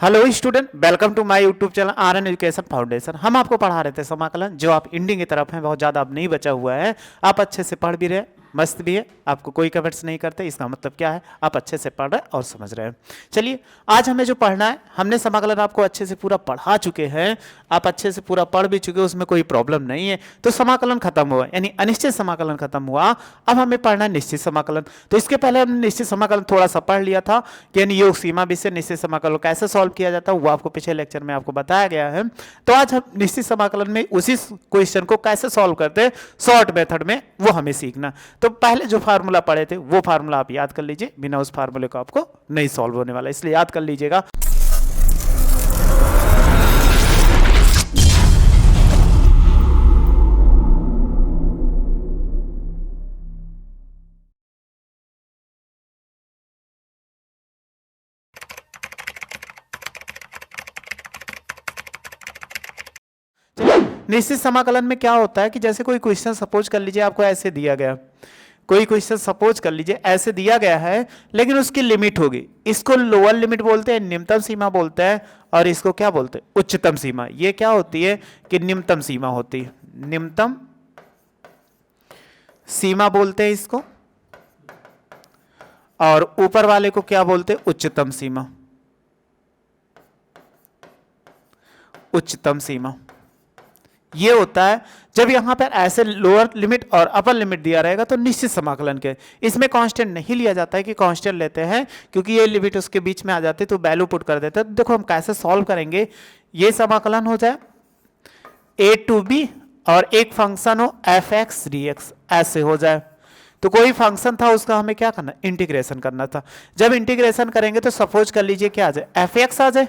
Hello student, welcome to my YouTube channel R N. Education foundation. हम आपको पढ़ा रहे थे समाकलन, जो आप एंडिंग की तरफ हैं, बहुत ज़्यादा अब नहीं बचा हुआ है। आप अच्छे से पढ़ भी रहे, मस्त भी है, आपको कोई कमेंट्स नहीं करते, इसका मतलब क्या है, आप अच्छे से पढ़ रहे और समझ रहे हैं। चलिए, आज हमें जो पढ़ना है, हमने समाकलन आपको अच्छे से पूरा पढ़ा चुके हैं, आप अच्छे से पूरा पढ़ भी चुके हो, उसमें कोई प्रॉब्लम नहीं है। तो समाकलन खत्म हुआ, यानी अनिश्चित समाकलन खत्म हुआ। अब हमें पढ़ना है निश्चित समाकलन। तो इसके पहले हमने निश्चित समाकलन थोड़ा सा पढ़ लिया था कि यानी योग सीमा विषय निश्चित समाकलन कैसे सॉल्व किया जाता है, वो आपको पिछले लेक्चर में आपको बताया गया है। तो आज हम निश्चित समाकलन में उसी क्वेश्चन को कैसे सॉल्व करते हैं शॉर्ट मेथड में, वो हमें सीखना। तो पहले जो फार्मूला पढ़े थे वो फार्मूला आप याद कर लीजिए, बिना उस फार्मूले को आपको नहीं सॉल्व होने वाला, इसलिए याद कर लीजिएगा। निश्चित समाकलन में क्या होता है कि जैसे कोई क्वेश्चन सपोज कर लीजिए आपको ऐसे दिया गया, कोई क्वेश्चन सपोज कर लीजिए ऐसे दिया गया है, लेकिन उसकी लिमिट होगी। इसको लोअर लिमिट बोलते हैं, निम्नतम सीमा बोलते हैं, और इसको क्या बोलते हैं, उच्चतम सीमा। ये क्या होती है कि निम्नतम सीमा होती है, निम्नतम सीमा बोलते हैं इसको, और ऊपर वाले को क्या बोलते हैं, उच्चतम सीमा। उच्चतम सीमा ये होता है जब यहां पर ऐसे लोअर लिमिट और अपर लिमिट दिया रहेगा तो निश्चित समाकलन के इसमें कांस्टेंट नहीं लिया जाता है कि कांस्टेंट लेते हैं, क्योंकि ये लिमिट उसके बीच में आ जाती है तो वैल्यू पुट कर देते हैं। तो देखो हम कैसे सॉल्व करेंगे। ये समाकलन हो जाए a टू b और एक फंक्शन हो f(x) dx, ऐसे हो जाए। तो कोई फंक्शन था, उसका हमें क्या करना, इंटीग्रेशन करना था। जब इंटीग्रेशन करेंगे तो सपोज कर लीजिए क्या आ जाए, f(x) आ जाए।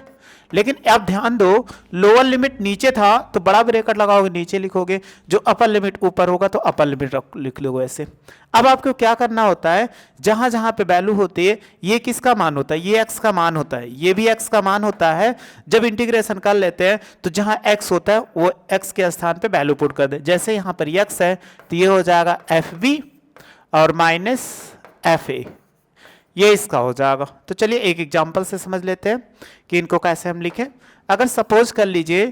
लेकिन अब ध्यान दो, लोअर लिमिट नीचे था तो बड़ा ब्रैकेट लगाओगे, नीचे लिखोगे, जो अपर लिमिट ऊपर होगा तो अपर लिमिट लिख लोगे ऐसे। अब आपको क्या करना होता है, जहां जहां पे वैल्यू होती है, ये किसका मान होता है, ये x का मान होता है, ये भी x का मान होता है। जब इंटीग्रेशन कर लेते हैं तो जहां x होता है वो x के स्थान पे वैल्यू पुट कर दे। जैसे यहाँ पर x है तो ये हो जाएगा fb और माइनस fa, ये इसका हो जाएगा। तो चलिए एक एग्जांपल से समझ लेते हैं कि इनको कैसे हम लिखें। अगर सपोज कर लीजिए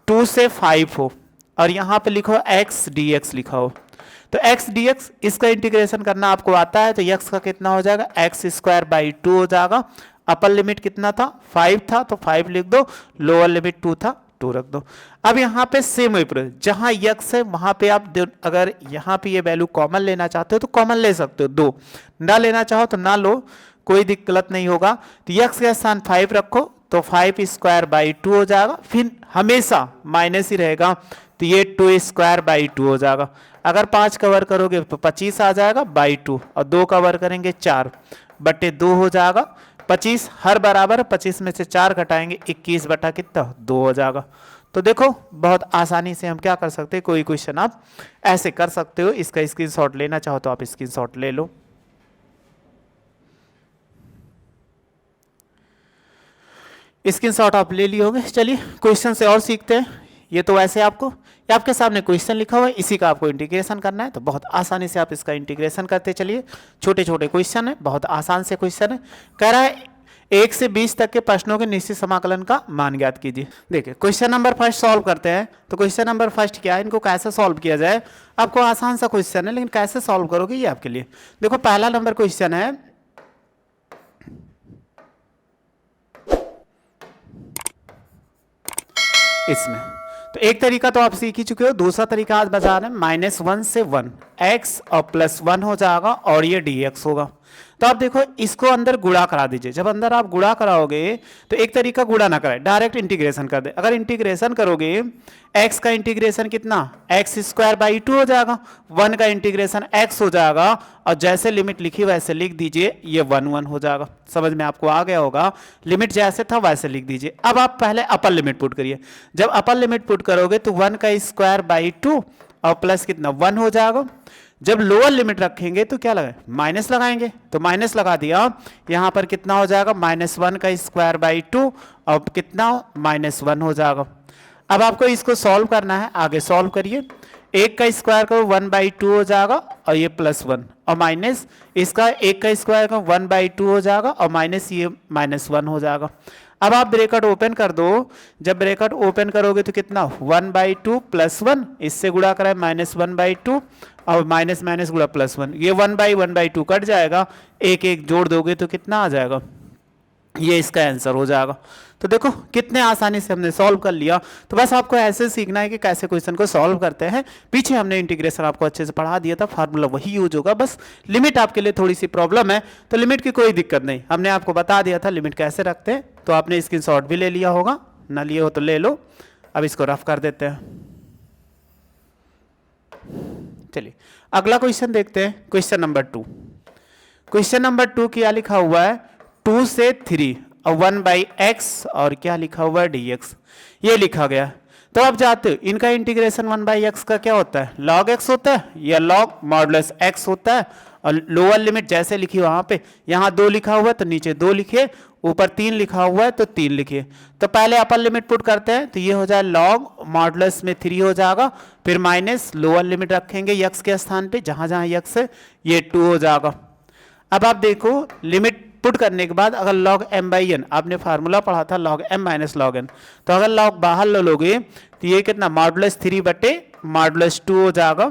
2 से 5 हो और यहाँ पे लिखो x dx लिखा हो, तो x dx इसका इंटीग्रेशन करना आपको आता है, तो x का कितना हो जाएगा, x²/2 हो जाएगा। अपर लिमिट कितना था, 5 था, तो 5 लिख दो, लोअर लिमिट 2 था, 2 रख दो। अब यहाँ पे सेम विपरीत, जहां x है वहां पे आप अगर यहाँ पे ये वैल्यू कॉमन लेना चाहते हो तो कॉमन ले सकते हो, 2 ना लेना चाहो तो ना लो, कोई दिक्कत नहीं होगा। तो x के स्थान 5 रखो तो 5²/2 हो जाएगा, फिर हमेशा माइनस ही रहेगा, तो ये 2²/2 हो जाएगा। अगर 5 कवर करोगे तो 25 आ जाएगा /2, और 2 कवर करेंगे 4/2 हो जाएगा। 25 हर बराबर, 25 में से 4 घटाएंगे 21 बटा कितना, 2 हो जाएगा। तो देखो बहुत आसानी से हम क्या कर सकते हैं, कोई क्वेश्चन आप ऐसे कर सकते हो। इसका स्क्रीनशॉट लेना चाहो तो आप स्क्रीनशॉट ले लो। स्क्रीनशॉट आप ले लिए होंगे। चलिए क्वेश्चन से और सीखते हैं। ये तो वैसे आपको, ये आपके सामने क्वेश्चन लिखा हुआ है, इसी का आपको इंटीग्रेशन करना है, तो बहुत आसानी से आप इसका इंटीग्रेशन करते चलिए। छोटे छोटे क्वेश्चन है, बहुत आसान से क्वेश्चन है। कह रहा है 1 से 20 तक के प्रश्नों के निश्चित समाकलन का मान ज्ञात कीजिए। देखिए क्वेश्चन नंबर फर्स्ट सॉल्व करते हैं। तो क्वेश्चन नंबर फर्स्ट क्या है, इनको कैसे सॉल्व किया जाए, आपको आसान सा क्वेश्चन है, लेकिन कैसे सॉल्व करोगे ये आपके लिए। देखो पहला नंबर क्वेश्चन है, इसमें तो एक तरीका तो आप सीख ही चुके हो, दूसरा तरीका आज बता रहे हैं, -1 से 1 x और +1 हो जाएगा और ये dx होगा। तो आप देखो इसको अंदर गुणा करा दीजिए। जब अंदर आप गुणा कराओगे तो एक तरीका गुणा ना करें, डायरेक्ट इंटीग्रेशन कर दे। अगर इंटीग्रेशन करोगे x का इंटीग्रेशन कितना, x²/2 हो जाएगा, 1 का इंटीग्रेशन x हो जाएगा, और जैसे लिमिट लिखी वैसे लिख दीजिए, ये 1 हो जाएगा। समझ में आपको आ गया होगा, लिमिट जैसे था वैसे लिख दीजिए। अब आप पहले अपर लिमिट पुट करिए। जब अपर लिमिट पुट करोगे तो 1 का स्क्वायर/2 और प्लस कितना, 1 हो जाएगा। जब लोअर लिमिट रखेंगे तो क्या लगाए, माइनस लगाएंगे, तो माइनस लगा दिया। यहां पर कितना हो जाएगा, -1 का स्क्वायर/2 और कितना, -1 हो जाएगा। अब आपको इसको सॉल्व करना है, आगे सॉल्व करिए। 1 का स्क्वायर करो 1/2 हो जाएगा, और ये +1, और माइनस इसका 1 का स्क्वायर करो 1/2 हो जाएगा, और माइनस ये -1 हो जाएगा। अब आप ब्रैकेट ओपन कर दो, जब ब्रैकेट ओपन करोगे तो कितना 1/2 प्लस 1, इससे गुणा करा है -1/2 और माइनस माइनस गुणा +1, ये 1/2 कट जाएगा, एक एक जोड़ दोगे तो कितना आ जाएगा, ये इसका आंसर हो जाएगा। तो देखो कितने आसानी से हमने सॉल्व कर लिया। तो बस आपको ऐसे सीखना है कि कैसे क्वेश्चन को सॉल्व करते हैं। पीछे हमने इंटीग्रेशन आपको अच्छे से पढ़ा दिया था, फार्मूला वही यूज होगा, बस लिमिट आपके लिए थोड़ी सी प्रॉब्लम है, तो लिमिट की कोई दिक्कत नहीं, हमने आपको बता दिया था लिमिट कैसे रखते हैं। तो आपने स्क्रीनशॉट भी ले लिया होगा, ना लिए हो तो ले लो। अब इसको रफ कर देते हैं। चलिए अगला क्वेश्चन देखते हैं, क्वेश्चन नंबर 2। क्वेश्चन नंबर 2 क्या लिखा हुआ है, 2 से 3 और 1/x और क्या लिखा हुआ है dx, ये लिखा गया। तो आप जाते हो इनका इंटीग्रेशन 1/x का क्या होता है, log x होता है या log मॉडुलस x होता है। और लोअर लिमिट जैसे लिखी वहां पे, यहाँ 2 लिखा हुआ है तो नीचे 2 लिखिए, ऊपर 3 लिखा हुआ है तो 3 लिखिए। तो पहले अपर लिमिट पुट करते हैं, तो ये हो जाए log मॉडुलस में 3 हो जाएगा, फिर माइनस लोअर लिमिट रखेंगे x के स्थान पे, जहां जहां x है ये 2 हो जाएगा। अब आप देखो लिमिट पुट करने के बाद अगर log m/n, आपने फार्मूला पढ़ा था log m - log n, तो अगर log बाहर लोगे तो ये कितना मॉडुलस 3/2 हो जाएगा।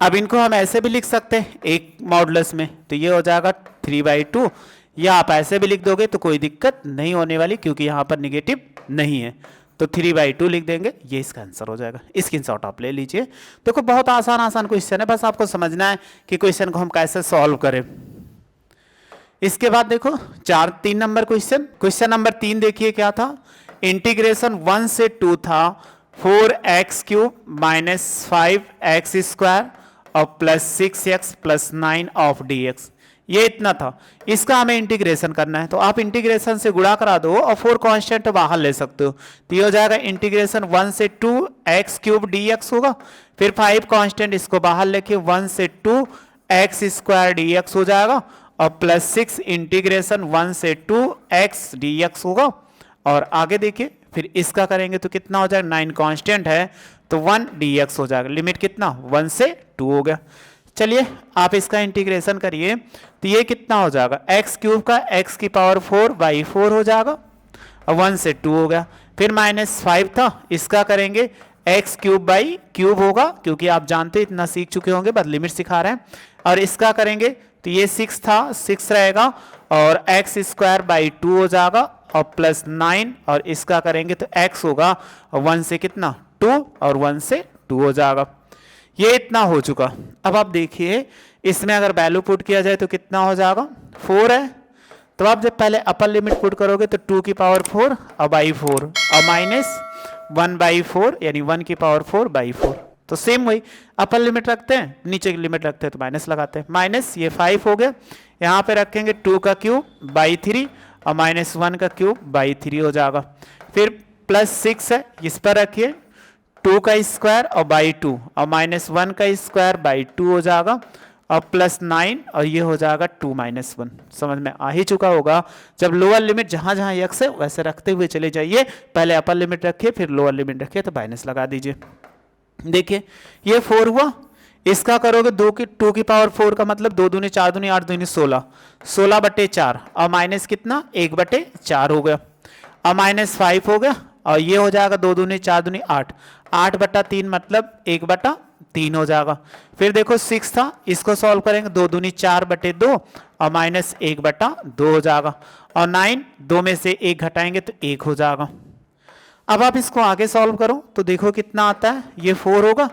अब इनको हम ऐसे भी लिख सकते हैं एक मॉडुलस में, तो ये हो जाएगा 3/2, या आप ऐसे भी लिख दोगे तो कोई दिक्कत नहीं होने वाली, क्योंकि यहाँ पर निगेटिव नहीं है, तो 3/2 लिख देंगे, ये इसका आंसर हो जाएगा। स्क्रीनशॉट आप ले लीजिए। देखो बहुत आसान क्वेश्चन है, बस आपको समझना है कि क्वेश्चन को हम कैसे सॉल्व करें। इसके बाद देखो 3 नंबर क्वेश्चन नंबर 3 देखिए क्या था, इंटीग्रेशन 1 से 2 था 4x³ - 5x² और +6x + 9 ऑफ dx, ये इतना था। इसका हमें इंटीग्रेशन करना है, तो आप इंटीग्रेशन से गुणा करा दो और 4 कांस्टेंट बाहर ले सकते हो, तो ये हो जाएगा इंटीग्रेशन 1 से 2 x³ dx होगा, फिर 5 कांस्टेंट इसको बाहर लेके 1 से 2 x² dx हो जाएगा, और +6 इंटीग्रेशन 1 से 2 x dx होगा। और आगे देखिए फिर इसका करेंगे तो कितना हो जाएगा, 9 कांस्टेंट है तो 1 dx हो जाएगा, लिमिट कितना 1 से 2 हो गया। चलिए आप इसका इंटीग्रेशन करिए, तो ये कितना हो जाएगा, x³ का x⁴/4 हो जाएगा, और 1 से 2 हो गया। फिर -5 था, इसका करेंगे x³ होगा, क्योंकि आप जानते इतना सीख चुके होंगे, बस लिमिट सिखा रहे हैं। और इसका करेंगे तो ये 6 था, 6 रहेगा, और x²/2 हो जाएगा, और +9, और इसका करेंगे तो x होगा, और 1 से कितना 2, और 1 से 2 हो जाएगा। ये इतना हो चुका। अब आप देखिए इसमें अगर वैल्यू पुट किया जाए तो कितना हो जाएगा, 4 है, तो आप जब पहले अपर लिमिट पुट करोगे तो 2⁴ और /4 और माइनस 1/4 यानी 1⁴/4, तो सेम वही अपर लिमिट रखते हैं, नीचे की लिमिट रखते हैं तो माइनस लगाते हैं। माइनस ये 5 हो गया, यहाँ पे रखेंगे 2⁵/3 और -1⁵/3 हो जाएगा। फिर +6 है, इस पर रखिए 2² और /2 और -1²/2 हो जाएगा, और +9 और ये हो जाएगा 2 - 1। समझ में आ ही चुका होगा। जब लोअर लिमिट जहां जहां x है वैसे रखते हुए चले जाइए, पहले अपर लिमिट रखिए फिर लोअर लिमिट रखिए, तो माइनस लगा दीजिए। देखिए ये 4 हुआ, इसका करोगे 2⁴ का मतलब 2 दूनी 4 दूनी 8 दूनी 16, 16/4 और माइनस कितना 1/4 हो गया, और -5 हो गया, और ये हो जाएगा 2 दूनी 4 दूनी 8, 8/3 मतलब 1/3 हो जाएगा। फिर देखो 6 था, इसको सॉल्व करेंगे 2 दूनी 4/2 और -1/2 हो जाएगा, और 9 2 में से 1 घटाएंगे तो 1 हो जाएगा। अब आप इसको आगे सॉल्व करो तो देखो कितना आता है, ये 4 होगा,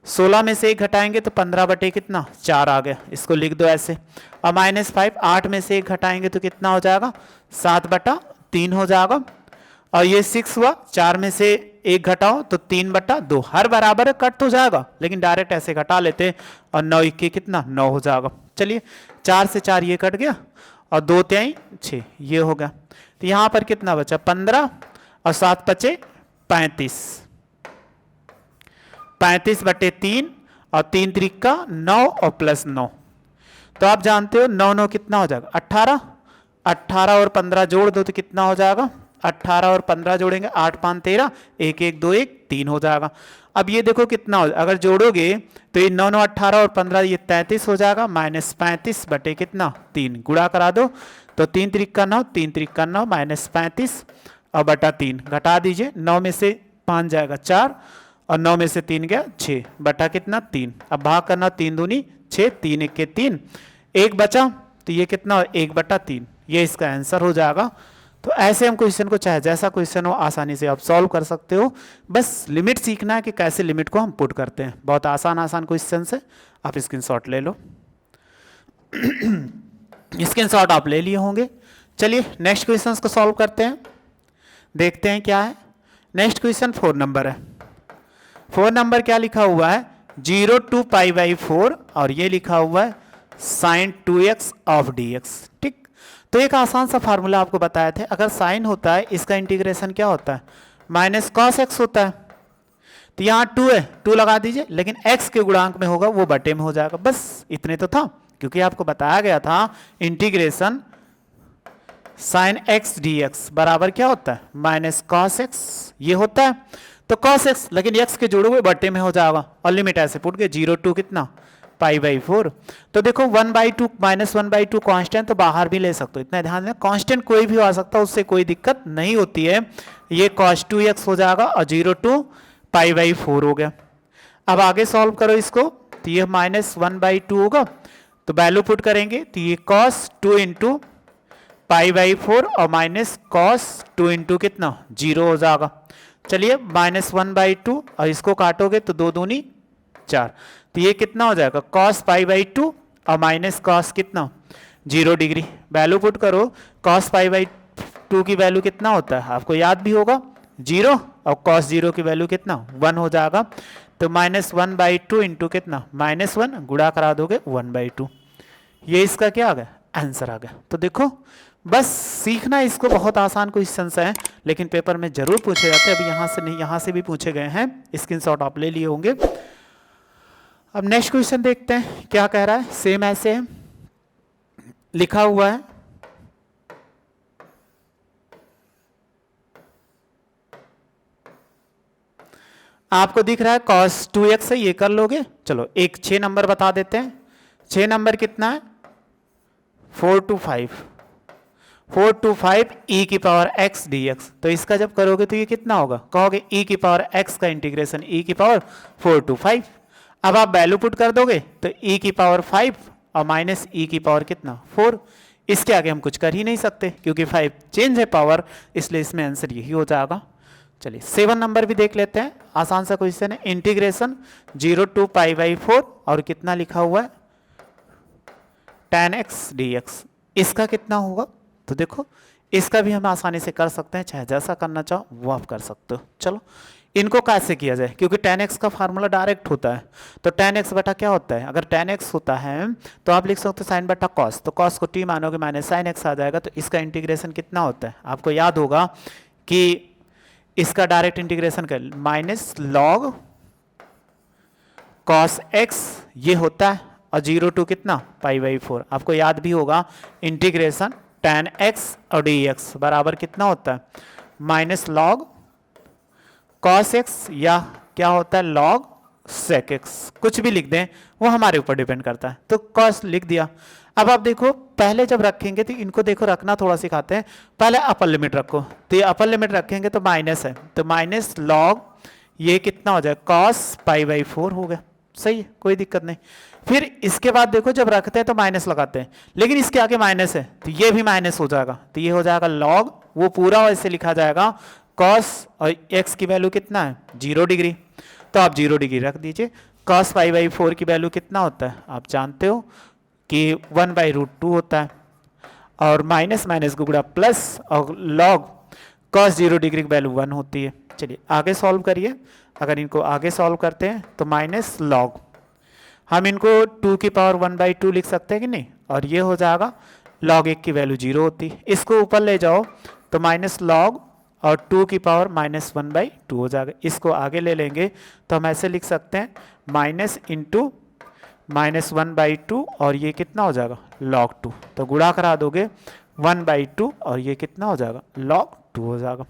16 में से 1 घटाएंगे तो 15/4 आ गया, इसको लिख दो ऐसे, और -5 8 में से 1 घटाएंगे तो कितना हो जाएगा 7/3 हो जाएगा, और ये 6 हुआ, 4 में से 1 घटाओ तो 3/2, हर बराबर है कट हो जाएगा, लेकिन डायरेक्ट ऐसे घटा लेते, और 9 1 कितना 9 हो जाएगा। चलिए 4 से 4 ये कट गया, और 2 3 6 ये हो गया, तो यहाँ पर कितना बचा 15 और 7 5 35, 35/3 और 3 3 9 और +9, तो आप जानते हो 9 9 कितना हो जाएगा 18, 18 और 15 जोड़ दो तो कितना हो जाएगा, 18 और 15 जोड़ेंगे 8 5 13, 1 1 2 1 3 हो जाएगा। अब ये देखो कितना हो, अगर जोड़ोगे तो ये 9 9 18 और 15 ये 33 हो जाएगा, -35 बटे कितना 3, गुणा करा दो तो 3 त्रिक का 9, 3 त्रिक का 9 माइनस 35 और बटा 3 घटा दीजिए, 9 में से 5 जाएगा 4 और 9 में से 3 गया 6 बटा कितना 3। अब भाग करना, 3 दूनी 6, 3 एक के 3, 1 बचा तो ये कितना 1 बटा 3, ये इसका आंसर हो जाएगा। तो ऐसे हम क्वेश्चन को चाहे जैसा क्वेश्चन हो आसानी से आप सॉल्व कर सकते हो। बस लिमिट सीखना है कि कैसे लिमिट को हम पुट करते हैं। बहुत आसान आसान क्वेश्चन से आप स्क्रीनशॉट ले लो। स्क्रीनशॉट आप ले लिए होंगे। चलिए नेक्स्ट क्वेश्चन को सॉल्व करते हैं, देखते हैं क्या है। नेक्स्ट क्वेश्चन 4 नंबर है। 4 नंबर क्या लिखा हुआ है, 0 to π/4 और ये लिखा हुआ है sin 2x of dx। ठीक, तो एक आसान सा फार्मूला आपको बताए थे, अगर साइन होता है इसका इंटीग्रेशन क्या होता है, माइनस कॉस एक्स होता है। तो यहाँ 2 है, 2 लगा दीजिए, लेकिन x के गुणांक में होगा वो बटे में हो जाएगा। बस इतने तो था, क्योंकि आपको बताया गया था integration sine x D x बराबर क्या होता है, माइनस कॉस एक्स, ये होता है। तो कॉस एक्स लेकिन एक्स के जोड़े हुए बटे में हो जाएगा, और लिमिट ऐसे पुट के 0 to कितना π/4। तो देखो 1/2 माइनस 1/2 कांस्टेंट तो बाहर भी ले सकते हो, इतना ध्यान दें, कांस्टेंट कोई भी आ सकता है, उससे कोई दिक्कत नहीं होती है। ये cos 2x हो जाएगा और 0 to π/4 हो गया। अब आगे सॉल्व करो इसको, तो ये माइनस 1/2 होगा, तो वैल्यू पुट करेंगे तो ये cos 2 इंटू π/4 और माइनस cos 2 इंटू कितना 0 हो जाएगा। चलिए माइनस 1/2 और इसको काटोगे तो 2 दूनी 4, तो ये कितना हो जाएगा cos π/2 और माइनस cos कितना 0 डिग्री। वैल्यू पुट करो, cos π/2 की वैल्यू कितना होता है आपको याद भी होगा 0, और cos 0 की वैल्यू कितना 1 हो जाएगा। तो माइनस 1/2 इंटू कितना -1 गुणा करा दोगे 1/2, ये इसका क्या आ गया आंसर आ गया। तो देखो बस सीखना इसको, बहुत आसान क्वेश्चन है लेकिन पेपर में जरूर पूछे जाते हैं। अभी यहाँ से नहीं, यहाँ से भी पूछे गए हैं, स्क्रीनशॉट आप ले लिए होंगे। अब नेक्स्ट क्वेश्चन देखते हैं क्या कह रहा है। सेम ऐसे है, लिखा हुआ है आपको दिख रहा है cos 2x है, ये कर लोगे। चलो एक 6 नंबर बता देते हैं। 6 नंबर कितना है 4 to 5 e की पावर x dx। तो इसका जब करोगे तो ये कितना होगा, कहोगे e की पावर x का इंटीग्रेशन e की पावर 4 to 5। अब आप वैल्यू पुट कर दोगे तो e की पावर 5 और माइनस e की पावर कितना 4। इसके आगे हम कुछ कर ही नहीं सकते क्योंकि 5 चेंज है पावर, इसलिए इसमें आंसर यही हो जाएगा। चलिए 7 नंबर भी देख लेते हैं, आसान सा क्वेश्चन है। इंटीग्रेशन 0 to π/4 और कितना लिखा हुआ है tan x dx, इसका कितना होगा। तो देखो इसका भी हम आसानी से कर सकते हैं, चाहे जैसा करना चाहो वो आप कर सकते हो। चलो इनको कैसे किया जाए, क्योंकि tan x का फार्मूला डायरेक्ट होता है। तो tan x बटा क्या होता है, अगर tan x होता है तो आप लिख सकते हो साइन बटा cos, तो cos को t मानोगे माइनस साइन x आ जाएगा। तो इसका इंटीग्रेशन कितना होता है, आपको याद होगा कि इसका डायरेक्ट इंटीग्रेशन कर माइनस लॉग cos x ये होता है, और 0 to कितना π/4। आपको याद भी होगा इंटीग्रेशन tan x और dx बराबर कितना होता है माइनस लॉग cos x या क्या होता है log sec x, कुछ भी लिख दें वो हमारे ऊपर डिपेंड करता है। तो cos लिख दिया। अब आप देखो पहले जब रखेंगे तो इनको देखो रखना थोड़ा सिखाते हैं, पहले अपर लिमिट रखो, तो ये अपर लिमिट रखेंगे तो माइनस है, तो माइनस लॉग ये कितना हो जाए cos π/4 हो गया, सही है कोई दिक्कत नहीं। फिर इसके बाद देखो जब रखते हैं तो माइनस लगाते हैं, लेकिन इसके आगे माइनस है तो ये भी माइनस हो जाएगा, तो ये हो जाएगा लॉग, वो पूरा वैसे लिखा जाएगा cos और x की वैल्यू कितना है 0 डिग्री, तो आप 0 डिग्री रख दीजिए। cos π/4 की वैल्यू कितना होता है आप जानते हो कि 1/√2 होता है, और माइनस माइनस गुणा प्लस और लॉग cos 0 डिग्री की वैल्यू 1 होती है। चलिए आगे सॉल्व करिए, अगर इनको आगे सॉल्व करते हैं तो माइनस लॉग, हम इनको 2 की पावर 1/2 लिख सकते हैं कि नहीं, और ये हो जाएगा log 1 की वैल्यू 0 होती है। इसको ऊपर ले जाओ तो माइनस लॉग और 2 की पावर -1/2 हो जाएगा। इसको आगे ले लेंगे तो हम ऐसे लिख सकते हैं माइनस इंटू -1/2 और ये कितना हो जाएगा log 2, तो गुणा करा दोगे 1/2 और ये कितना हो जाएगा log 2 हो जाएगा।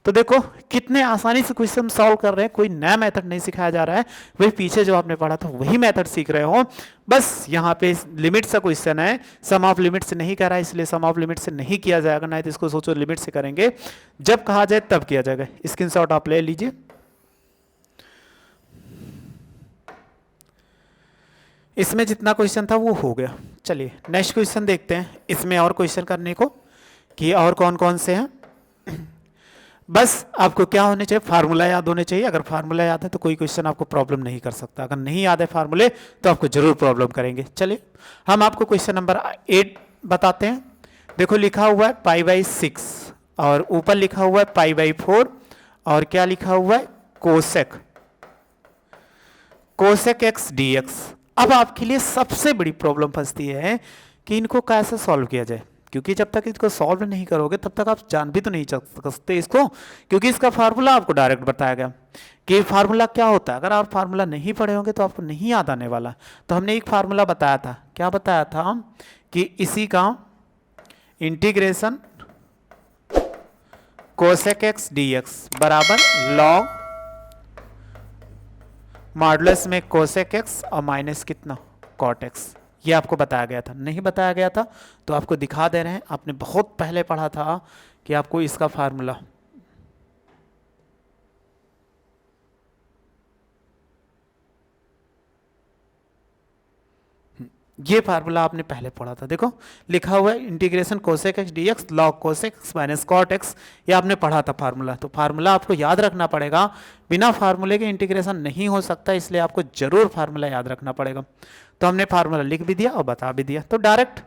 तो देखो कितने आसानी से क्वेश्चन सॉल्व कर रहे हैं, कोई नया मेथड नहीं सिखाया जा रहा है, वही पीछे जो आपने पढ़ा था वही मेथड सीख रहे हो। बस यहाँ पे लिमिट से क्वेश्चन है, सम ऑफ लिमिट से नहीं कर रहा है, इसलिए सम ऑफ लिमिट से नहीं किया जाएगा, नहीं तो इसको सोचो लिमिट से करेंगे, जब कहा जाए तब किया जाएगा। स्क्रीनशॉट आप ले लीजिए। इसमें जितना क्वेश्चन था वो हो गया। चलिए नेक्स्ट क्वेश्चन देखते हैं, इसमें और क्वेश्चन करने को कि और कौन कौन से हैं। बस आपको क्या होने चाहिए, फार्मूला याद होने चाहिए। अगर फार्मूला याद है तो कोई क्वेश्चन आपको प्रॉब्लम नहीं कर सकता, अगर नहीं याद है फार्मूले तो आपको जरूर प्रॉब्लम करेंगे। चलिए हम आपको क्वेश्चन नंबर 8 बताते हैं। देखो लिखा हुआ है π/6 और ऊपर लिखा हुआ है π/4 और क्या लिखा हुआ है कोसेक x dx। अब आपके लिए सबसे बड़ी प्रॉब्लम फंसती है कि इनको कैसे सॉल्व किया जाए, क्योंकि जब तक इसको सॉल्व नहीं करोगे तब तक आप जान भी तो नहीं सकते इसको, क्योंकि इसका फार्मूला आपको डायरेक्ट बताया गया कि फार्मूला क्या होता है। अगर आप फार्मूला नहीं पढ़े होंगे तो आपको नहीं याद आने वाला। तो हमने एक फार्मूला बताया था, क्या बताया था कि इसी का इंटीग्रेशन कोसेक x dx बराबर लॉग मॉडुलस में कोसेक x और माइनस कितना कॉट x। ये आपको बताया गया था, नहीं बताया गया था तो आपको दिखा दे रहे हैं। आपने बहुत पहले पढ़ा था कि आपको इसका फार्मूला, ये फार्मूला आपने पहले पढ़ा था। देखो लिखा हुआ है integration cosec x dx log cosec x minus cot x, ये आपने पढ़ा था फार्मूला। तो फार्मूला आपको याद रखना पड़ेगा, बिना फार्मूले के इंटीग्रेशन नहीं हो सकता, इसलिए आपको जरूर फार्मूला याद रखना पड़ेगा। तो हमने फार्मूला लिख भी दिया और बता भी दिया। तो डायरेक्ट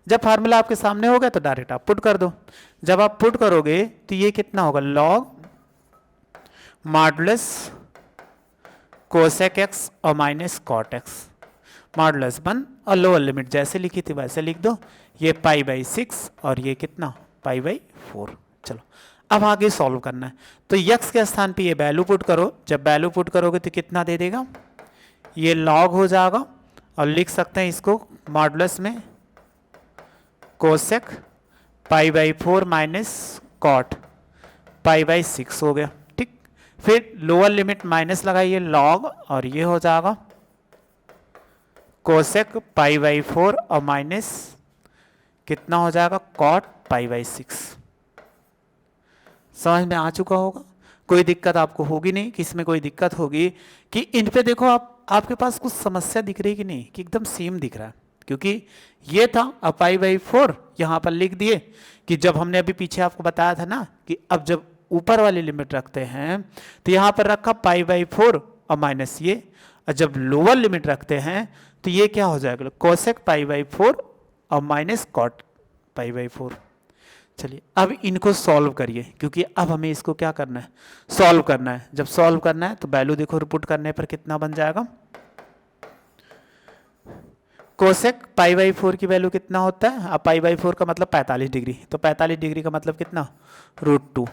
जब फार्मूला आपके सामने हो गया तो डायरेक्ट आप पुट कर दो। जब आप पुट करोगे तो ये कितना होगा लॉग मॉडुलस कोसेक x और माइनस कॉट x मॉडुलस 1 और लोअर लिमिट जैसे लिखी थी वैसे लिख दो। ये π/6 और ये कितना π/4। चलो अब आगे सॉल्व करना है। तो x के स्थान पे ये वैल्यू पुट करो, जब वैल्यू पुट करोगे तो कितना दे देगा, ये लॉग हो जाएगा और लिख सकते हैं इसको मॉडुलस में कोसेक π/4 माइनस कॉट π/6 हो गया। ठीक, फिर लोअर लिमिट माइनस लगाइए लॉग और ये हो जाएगा कोसेक π/4 और माइनस कितना हो जाएगा कॉट π/6। समझ में आ चुका होगा, कोई दिक्कत आपको होगी नहीं। कि इसमें कोई दिक्कत होगी कि इन पे देखो आपके पास कुछ समस्या दिख रही कि नहीं, कि एकदम सेम दिख रहा है, क्योंकि ये था अब π/4 यहाँ पर लिख दिए कि जब हमने अभी पीछे आपको बताया था ना कि अब जब ऊपर वाली लिमिट रखते हैं तो यहाँ पर रखा π/4 और माइनस ये, और जब लोअर लिमिट रखते हैं तो ये क्या हो जाएगा कोसेक π/4 और माइनस कॉट π/4। चलिए अब इनको सॉल्व करिए, क्योंकि अब हमें इसको क्या करना है सॉल्व करना है। जब सॉल्व करना है तो वैल्यू देखो रिपुट करने पर कितना बन जाएगा, कोसेक π/4 की वैल्यू कितना होता है, अब π/4 का मतलब 45 डिग्री, तो 45 डिग्री का मतलब कितना √2,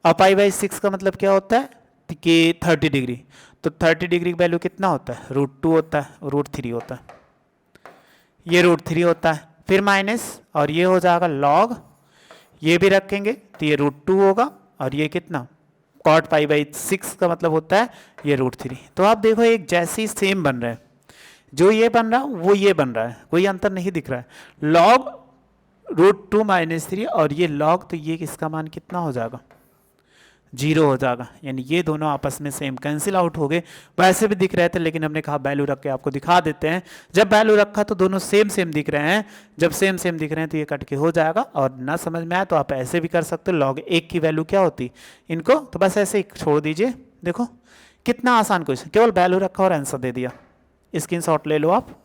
और π/6 का मतलब क्या होता है कि 30 डिग्री, तो 30 डिग्री की वैल्यू कितना होता है √2 होता है, √3 होता है, ये √3 होता है। फिर माइनस और ये हो जाएगा लॉग, ये भी रखेंगे तो ये √2 होगा, और ये कितना कॉट π/6 का मतलब होता है ये √3। तो आप देखो एक जैसे ही सेम बन रहा है, जो ये बन रहा है वो ये बन रहा है, कोई अंतर नहीं दिख रहा है। लॉग √2 - 3 और ये लॉग, तो ये इसका मान कितना हो जाएगा 0 हो जाएगा, यानी ये दोनों आपस में सेम कैंसिल आउट हो गए। वैसे भी दिख रहे थे लेकिन हमने कहा वैल्यू रख के आपको दिखा देते हैं। जब वैल्यू रखा तो दोनों सेम सेम दिख रहे हैं, जब सेम सेम दिख रहे हैं तो ये कट के हो जाएगा। और ना समझ में आए तो आप ऐसे भी कर सकते हो, लॉग 1 की वैल्यू क्या होती इनको, तो बस ऐसे ही छोड़ दीजिए। देखो कितना आसान क्वेश्चन, केवल वैल्यू रखा और आंसर दे दिया। स्क्रीनशॉट ले लो आप।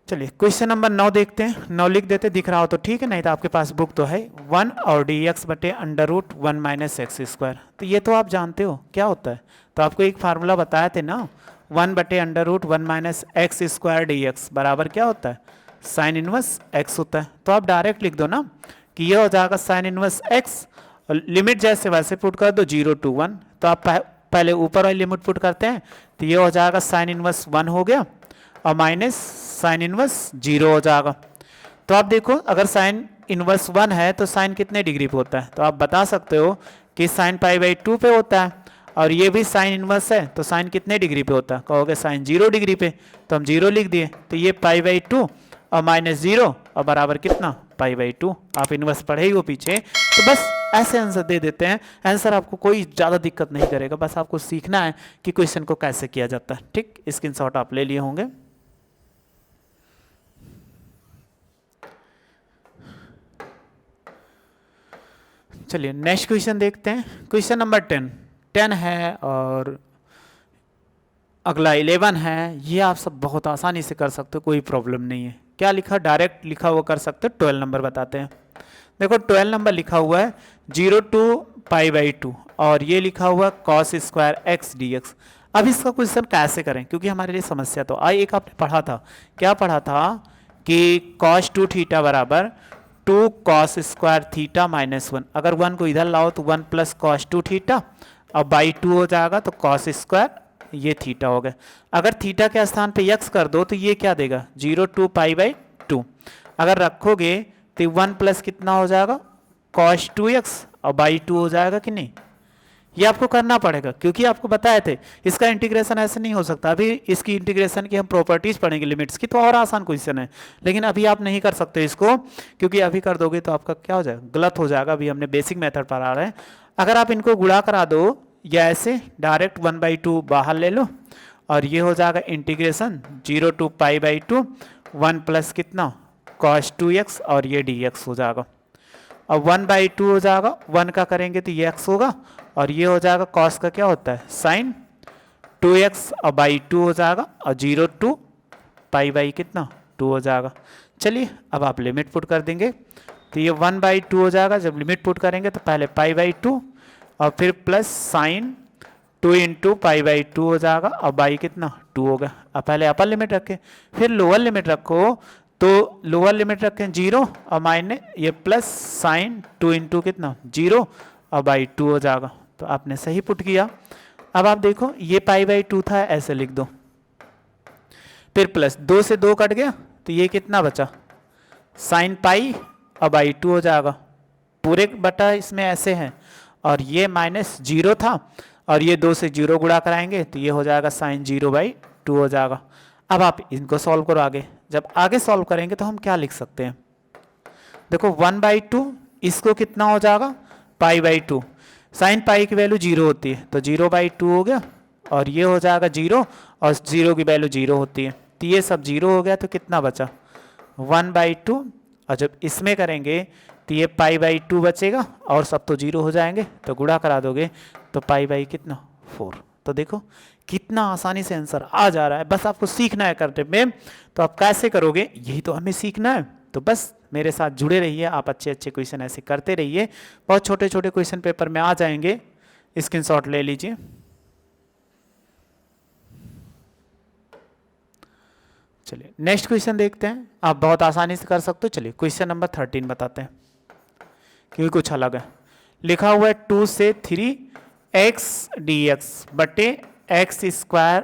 चलिए क्वेश्चन नंबर 9 देखते हैं। 9 लिख देते, दिख रहा हो तो ठीक है, नहीं तो आपके पास बुक तो है। 1 और dx बटे √1 - x²। तो ये तो आप जानते हो क्या होता है, तो आपको एक फार्मूला बताए थे ना, 1 बटे √1 - x² dx बराबर क्या होता है साइन इनवर्स x होता है। तो आप डायरेक्ट लिख दो ना कि ये हो जाएगा साइन इनवर्स x, और लिमिट जैसे वैसे पुट कर दो 0 to 1। तो आप पहले ऊपर वाली लिमिट पुट करते हैं तो ये हो जाएगा साइन इनवर्स 1 हो गया, और माइनस साइन इनवर्स 0 हो जाएगा। तो आप देखो अगर साइन इनवर्स 1 है तो साइन कितने डिग्री पे होता है, तो आप बता सकते हो कि साइन पाई बाई 2 पे होता है, और ये भी साइन इनवर्स है तो साइन कितने डिग्री पे होता है, कहोगे साइन 0 डिग्री पे, तो हम 0 लिख दिए। तो ये पाई बाई 2 और माइनस 0 और बराबर कितना, पाई बाई 2। आप इनवर्स पढ़े ही हो पीछे, तो बस ऐसे आंसर दे देते हैं। आंसर आपको कोई ज़्यादा दिक्कत नहीं करेगा, बस आपको सीखना है कि क्वेश्चन को कैसे किया जाता है। ठीक, स्क्रीनशॉट आप ले लिए होंगे। चलिए नेक्स्ट क्वेश्चन देखते हैं। क्वेश्चन नंबर 10 है और अगला 11 है। ये आप सब बहुत आसानी से कर सकते हो, कोई प्रॉब्लम नहीं है। क्या लिखा, डायरेक्ट लिखा हुआ कर सकते हो। 12 नंबर बताते हैं। देखो 12 नंबर लिखा हुआ है 0 to पाई बाई 2 और ये लिखा हुआ cos square x D x. अब इसका क्वेश्चन कैसे करें, क्योंकि हमारे लिए समस्या तो आई। एक आपने पढ़ा था, क्या पढ़ा था कि कॉस 2 थीटा बराबर 2 कॉस स्क्वायर थीटा माइनस 1। अगर 1 को इधर लाओ तो 1 प्लस कॉस 2 थीटा और बाई 2 हो जाएगा, तो कॉस स्क्वायर ये थीटा हो गया। अगर थीटा के स्थान पे यक्स कर दो तो ये क्या देगा, 0 to पाई बाई 2। अगर रखोगे तो 1 प्लस कितना हो जाएगा, कॉस 2x और बाई 2 हो जाएगा कि नहीं। ये आपको करना पड़ेगा, क्योंकि आपको बताए थे इसका इंटीग्रेशन ऐसे नहीं हो सकता। अभी इसकी इंटीग्रेशन की हम प्रॉपर्टीज पढ़ेंगे लिमिट्स की, तो और आसान क्वेश्चन है, लेकिन अभी आप नहीं कर सकते इसको, क्योंकि अभी कर दोगे तो आपका क्या हो जाएगा, गलत हो जाएगा। अभी हमने बेसिक मेथड पढ़ा रहे हैं। अगर आप इनको गुणा करा दो या ऐसे डायरेक्ट 1/2 बाहर ले लो और ये हो जाएगा integration 0 to pi by 2 1 plus कितना cos 2x और ये dx हो जाएगा। अब 1/2 हो जाएगा, 1 का करेंगे तो ये x होगा और ये हो जाएगा cos का क्या होता है साइन 2x और बाई 2 हो जाएगा और 0 to पाई बाई कितना 2 हो जाएगा। चलिए अब आप लिमिट पुट कर देंगे तो ये 1/2 हो जाएगा। जब लिमिट पुट करेंगे तो पहले पाई बाई 2 और फिर plus sign 2 into pi by 2 हो जाएगा और बाई कितना 2 होगा। अब पहले अपर लिमिट रखें, फिर लोअर लिमिट रखो, तो लोअर लिमिट रखें 0 और माइनस ये प्लस साइन 2 इंटू कितना 0 और बाई 2 हो जाएगा। तो आपने सही पुट किया। अब आप देखो ये पाई बाई 2 था, ऐसे लिख दो, फिर प्लस 2 से 2 कट गया तो ये कितना बचा साइन पाई और बाई 2 हो जाएगा। पूरे बटा इसमें ऐसे हैं और ये माइनस 0 था और ये 2 से 0 गुणा कराएंगे तो ये हो जाएगा साइन 0/2 हो जाएगा। अब आप इनको सॉल्व करो आगे। जब आगे सॉल्व करेंगे तो हम क्या लिख सकते हैं, देखो 1/2 इसको कितना हो जाएगा पाई बाई 2। साइन पाई की वैल्यू 0 होती है तो 0/2 हो गया और ये हो जाएगा 0 और 0 की वैल्यू 0 होती है तो ये सब 0 हो गया। तो कितना बचा 1/2 और जब इसमें करेंगे तो ये पाई बाई 2 बचेगा और सब तो 0 हो जाएंगे, तो गुणा करा दोगे तो पाई बाई कितना 4। तो देखो कितना आसानी से आंसर आ जा रहा है, बस आपको सीखना है करने में। तो आप कैसे करोगे यही तो हमें सीखना है। तो बस मेरे साथ जुड़े रहिए, आप अच्छे अच्छे क्वेश्चन ऐसे करते रहिए। बहुत छोटे छोटे क्वेश्चन पेपर में आ जाएंगे, स्क्रीनशॉट ले लीजिए। चलिए नेक्स्ट क्वेश्चन देखते हैं, आप बहुत आसानी से कर सकते हो। चलिए क्वेश्चन नंबर 13 बताते हैं, क्योंकि कुछ अलग है। लिखा हुआ है 2 से 3 एक्स डी एक्स बटे एक्स स्क्वायर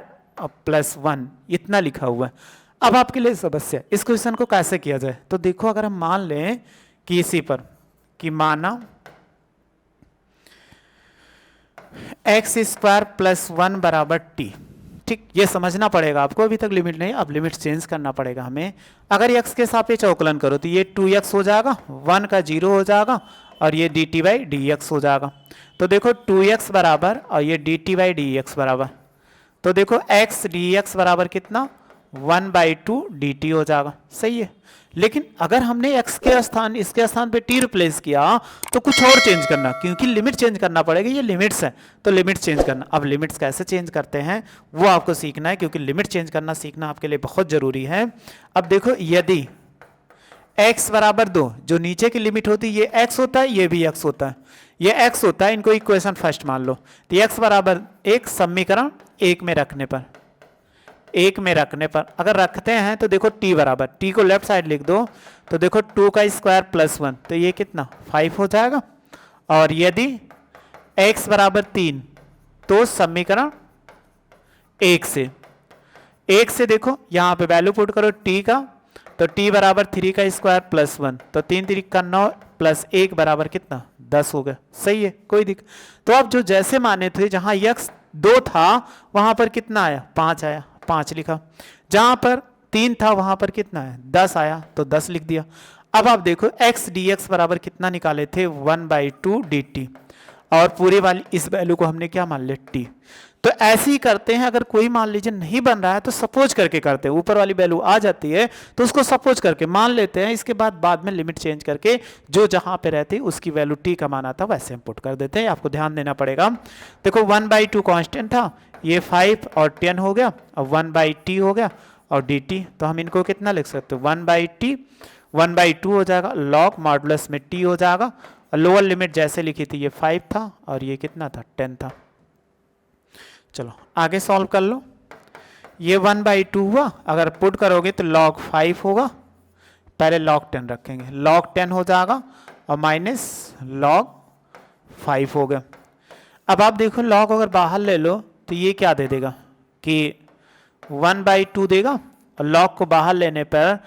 प्लस 1, इतना लिखा हुआ है। अब आपके लिए समस्या, इस क्वेश्चन को कैसे किया जाए। तो देखो अगर हम मान लें कि इसी पर कि माना एक्स स्क्वायर प्लस 1 बराबर टी। ठीक, ये समझना पड़ेगा आपको, अभी तक लिमिट नहीं, अब लिमिट चेंज करना पड़ेगा हमें। अगर x के सापेक्ष अवकलन करो तो ये 2x हो जाएगा, 1 का 0 हो जाएगा और ये dt/dx हो जाएगा। तो देखो 2x बराबर और ये dt/dx बराबर, तो देखो x dx बराबर कितना 1/2 dt हो जाएगा। सही है, लेकिन अगर हमने x के स्थान इसके स्थान पे t रिप्लेस किया तो कुछ और चेंज करना, क्योंकि लिमिट चेंज करना पड़ेगा। ये लिमिट्स है तो लिमिट चेंज करना। अब लिमिट्स कैसे चेंज करते हैं वो आपको सीखना है, क्योंकि लिमिट चेंज करना सीखना आपके लिए बहुत जरूरी है। अब देखो यदि x बराबर 2, जो नीचे की लिमिट होती है ये x होता है, ये भी x होता है, ये x होता है, इनको इक्वेशन फर्स्ट मान लो। तो x बराबर 1 समीकरण 1 में रखने पर, 1 में रखने पर अगर रखते हैं तो देखो t बराबर, t को लेफ्ट साइड लिख दो तो देखो 2 का स्क्वायर प्लस 1 तो ये कितना 5 हो जाएगा। और यदि x बराबर 3 तो समीकरण 1 से, 1 से देखो यहाँ पे वैल्यू पुट करो t का, तो t बराबर 3 का स्क्वायर प्लस 1, तो 3 3 का 9 प्लस 1 बराबर कितना 10 हो गया। सही है, कोई दिक्कत। तो अब जो जैसे माने थे जहां x 2 था वहां पर कितना आया 5 आया, 5 लिखा। जहां पर 3 था वहां पर कितना है 10 आया, तो 10 लिख दिया। अब आप देखो x dx बराबर कितना निकाले थे 1/2 dt, और पूरी वाली इस वैल्यू को हमने क्या मान लिया t। तो ऐसे ही करते हैं, अगर कोई मान लीजिए नहीं बन रहा है तो सपोज करके करते हैं, ऊपर वाली वैल्यू आ जाती है तो उसको सपोज करके मान लेते हैं, इसके बाद में लिमिट चेंज करके जो जहां पे रहती है उसकी वैल्यू t का मान आता है वैसे हम पुट कर देते हैं। आपको ध्यान देना पड़ेगा। देखो 1/2 कांस्टेंट था, ये 5 और 10 हो गया, और 1/t हो गया और dt, तो हम इनको कितना लिख सकते हैं 1/t 1/2 हो जाएगा, log मॉडुलस में t हो जाएगा, और लोअर लिमिट जैसे लिखी थी ये 5 था और ये कितना था 10 था। चलो आगे सॉल्व कर लो। ये 1/2 हुआ, अगर पुट करोगे तो log 5 होगा, पहले log 10 रखेंगे, log 10 हो जाएगा और माइनस log 5 हो गया। अब आप देखो log अगर बाहर ले लो तो ये क्या दे देगा कि 1/2 देगा, और log को बाहर लेने पर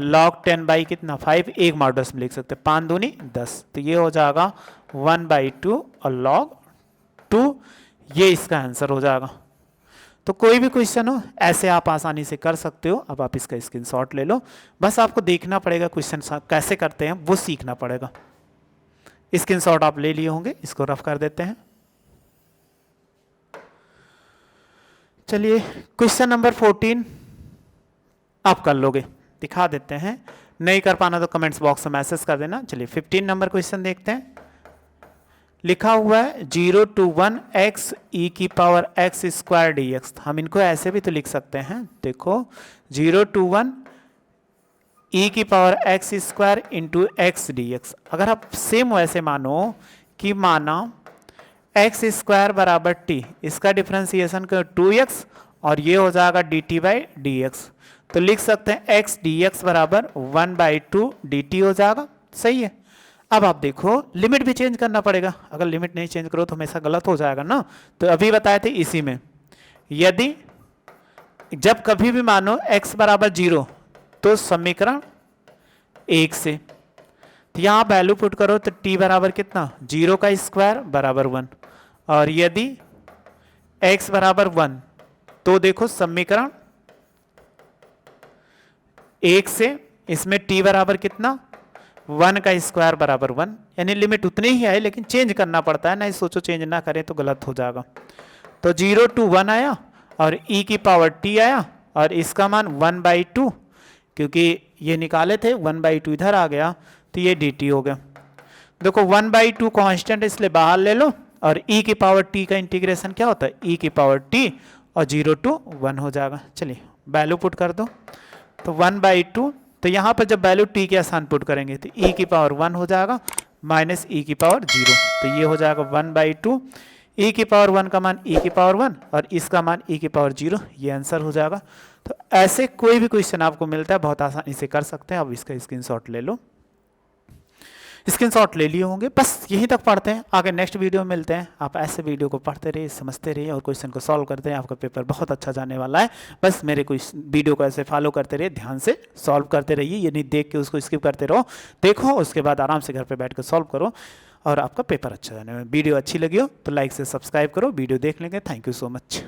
log 10 बाई कितना 5 एक मॉडुलस में लिख सकते हैं, 5 दूनी 10, तो ये हो जाएगा 1/2 और log 2, ये इसका आंसर हो जाएगा। तो कोई भी क्वेश्चन हो ऐसे आप आसानी से कर सकते हो। अब आप इसका स्क्रीनशॉट ले लो, बस आपको देखना पड़ेगा क्वेश्चन कैसे करते हैं वो सीखना पड़ेगा। स्क्रीनशॉट आप ले लिए होंगे, इसको रफ कर देते हैं। चलिए क्वेश्चन नंबर 14 आप कर लोगे, दिखा देते हैं, नहीं कर पाना तो कमेंट्स बॉक्स में मैसेज कर देना। चलिए 15 नंबर क्वेश्चन देखते हैं। लिखा हुआ है 0 to 1 x e की पावर x स्क्वायर dx, हम इनको ऐसे भी तो लिख सकते हैं। देखो 0 to 1 e की power x square into x dx, अगर आप सेम वैसे मानो कि माना x स्क्वायर बराबर t, इसका डिफ्रेंसिएशन कर 2x और ये हो जाएगा dt/dx, तो लिख सकते हैं x dx बराबर 1/2 dt हो जाएगा। सही है। अब आप देखो लिमिट भी चेंज करना पड़ेगा, अगर लिमिट नहीं चेंज करो तो हमेशा गलत हो जाएगा ना। तो अभी बताए थे इसी में, यदि जब कभी भी मानो x बराबर 0 तो समीकरण 1 से, तो यहाँ वैल्यू पुट करो तो t बराबर कितना 0 का स्क्वायर बराबर 1, और यदि x बराबर 1 तो देखो समीकरण 1 से, इसमें t बराबर कितना 1 का स्क्वायर बराबर 1, यानी लिमिट उतनी ही है लेकिन चेंज करना पड़ता है, नहीं सोचो चेंज ना करें तो गलत हो जाएगा। तो 0 to 1 आया और e की पावर t आया, और इसका मान 1/2, क्योंकि ये निकाले थे 1/2 इधर आ गया तो ये dt हो गया। देखो 1/2 कांस्टेंट इसलिए बाहर ले लो, और e की पावर t का इंटीग्रेशन क्या होता है e की पावर t, और 0 to 1 हो जाएगा। चलिए वैल्यू पुट कर दो, तो 1/2, तो यहाँ पर जब वैल्यू t के स्थान पुट करेंगे तो e की पावर 1 हो जाएगा माइनस e की पावर 0, तो ये हो जाएगा 1/2, e की पावर 1 का मान e की पावर 1 और इसका मान e की पावर 0, ये आंसर हो जाएगा। तो ऐसे कोई भी क्वेश्चन आपको मिलता है बहुत आसानी से कर सकते हैं। अब इसका स्क्रीनशॉट ले लो, स्क्रीनशॉट ले लिए होंगे। बस यहीं तक पढ़ते हैं, आगे नेक्स्ट वीडियो में मिलते हैं। आप ऐसे वीडियो को पढ़ते रहिए, समझते रहिए और क्वेश्चन को सॉल्व करते हैं, आपका पेपर बहुत अच्छा जाने वाला है। बस मेरे कोई वीडियो को ऐसे फॉलो करते रहिए, ध्यान से सॉल्व करते रहिए, ये नहीं देख के उसको स्किप करते रहो, देखो उसके बाद आराम से घर पर बैठ कर सॉल्व करो और आपका पेपर अच्छा जाने वाला है। वीडियो अच्छी लगी हो तो लाइक से सब्सक्राइब करो, वीडियो देख लेंगे। Thank you so much.